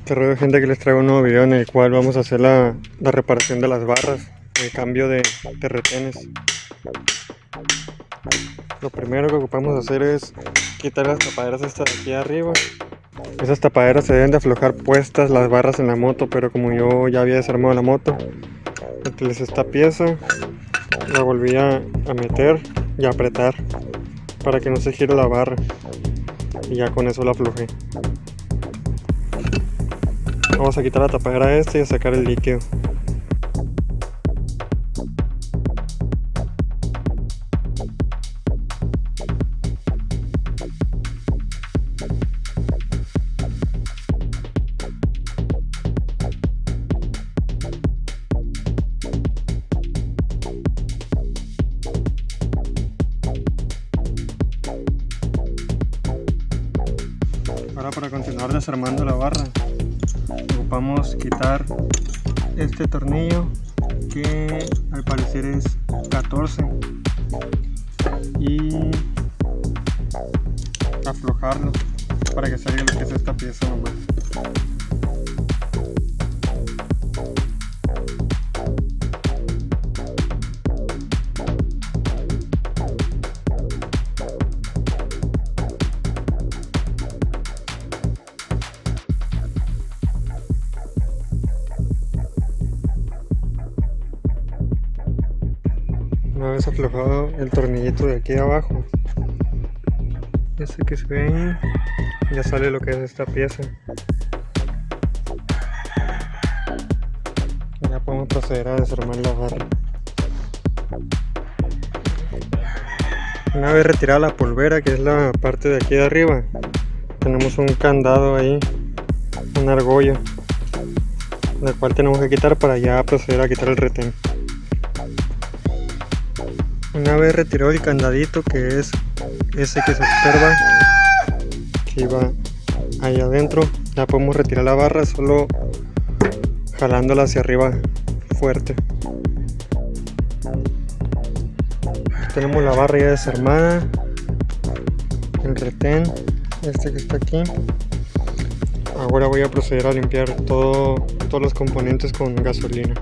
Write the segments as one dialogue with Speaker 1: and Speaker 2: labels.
Speaker 1: Qué rollo, gente, que les traigo un nuevo video en el cual vamos a hacer la reparación de las barras, el cambio de retenes. Lo primero que ocupamos hacer es quitar las tapaderas estas de aquí arriba. Esas tapaderas se deben de aflojar puestas las barras en la moto, pero como yo ya había desarmado la moto, utilicé esta pieza, la volví a meter y a apretar para que no se gire la barra, y ya con eso la aflojé. Vamos a quitar la tapadera y a sacar el líquido. Ahora, para continuar desarmando la barra, ocupamos quitar este tornillo que al parecer es 14 y aflojarlo para que salga lo que es esta pieza nomás. Una vez aflojado el tornillito de aquí abajo, ese que se ve ahí, ya sale lo que es esta pieza. Ya podemos proceder a desarmar la barra. Una vez retirada la polvera, que es la parte de aquí de arriba, tenemos un candado ahí, una argolla, la cual tenemos que quitar para ya proceder a quitar el retén. Una vez retirado el candadito, que es ese que se observa que iba ahí adentro, ya podemos retirar la barra solo jalándola hacia arriba fuerte. Tenemos la barra ya desarmada, el retén este que está aquí. Ahora voy a proceder a limpiar todos los componentes con gasolina.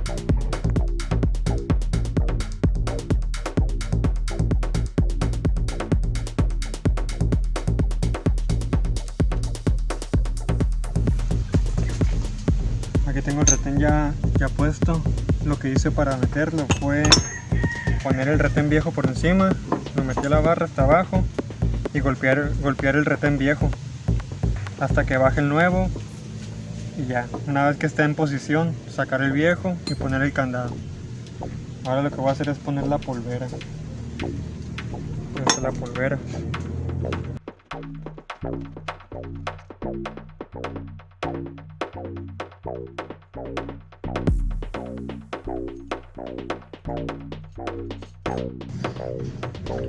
Speaker 1: Aquí tengo el retén ya puesto. Lo que hice para meterlo fue poner el retén viejo por encima, lo metí a la barra hasta abajo y golpear el retén viejo hasta que baje el nuevo, y ya, una vez que esté en posición, sacar el viejo y poner el candado. Ahora lo que voy a hacer es poner la polvera. Esta es la polvera.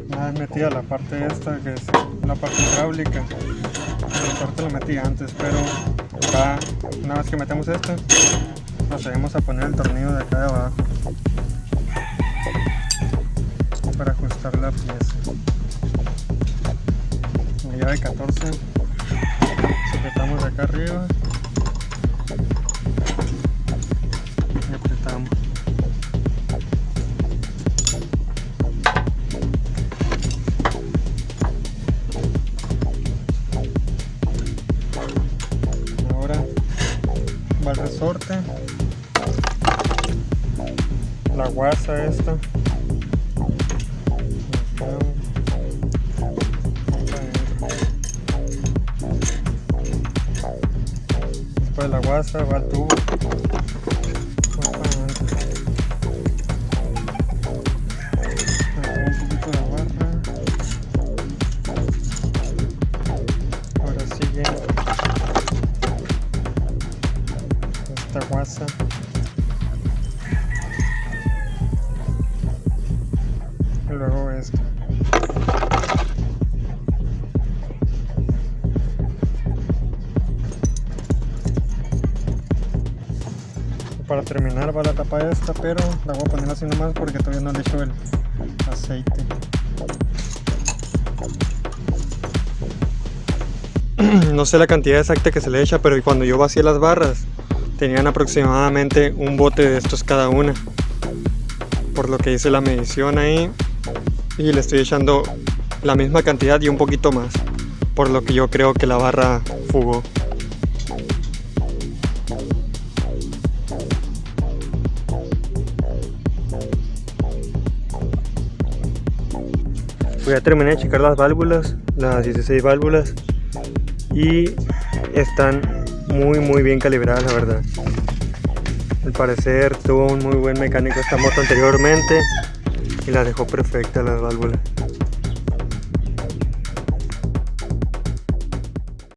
Speaker 1: Una vez metida la parte esta, que es la parte hidráulica, esta parte la metí antes, pero acá, una vez que metemos esto, procedemos a poner el tornillo de acá de abajo para ajustar la pieza. La llave 14, sujetamos de acá arriba y apretamos. El resorte, la guasa esta, después de la guasa va el tubo, un poquito de barra. Ahora sigue esta guasa, y luego esto. Para terminar va la tapa esta, pero la voy a poner así nomás porque todavía no le echo el aceite. no sé la cantidad exacta que se le echa, pero cuando yo vacié las barras tenían aproximadamente un bote de estos cada una, por lo que hice la medición ahí, y le estoy echando la misma cantidad y un poquito más, por lo que yo creo que la barra fugó. Voy a terminar de checar las válvulas, las 16 válvulas, y están muy bien calibradas, la verdad. Al parecer tuvo un muy buen mecánico esta moto anteriormente y la dejó perfecta las válvulas.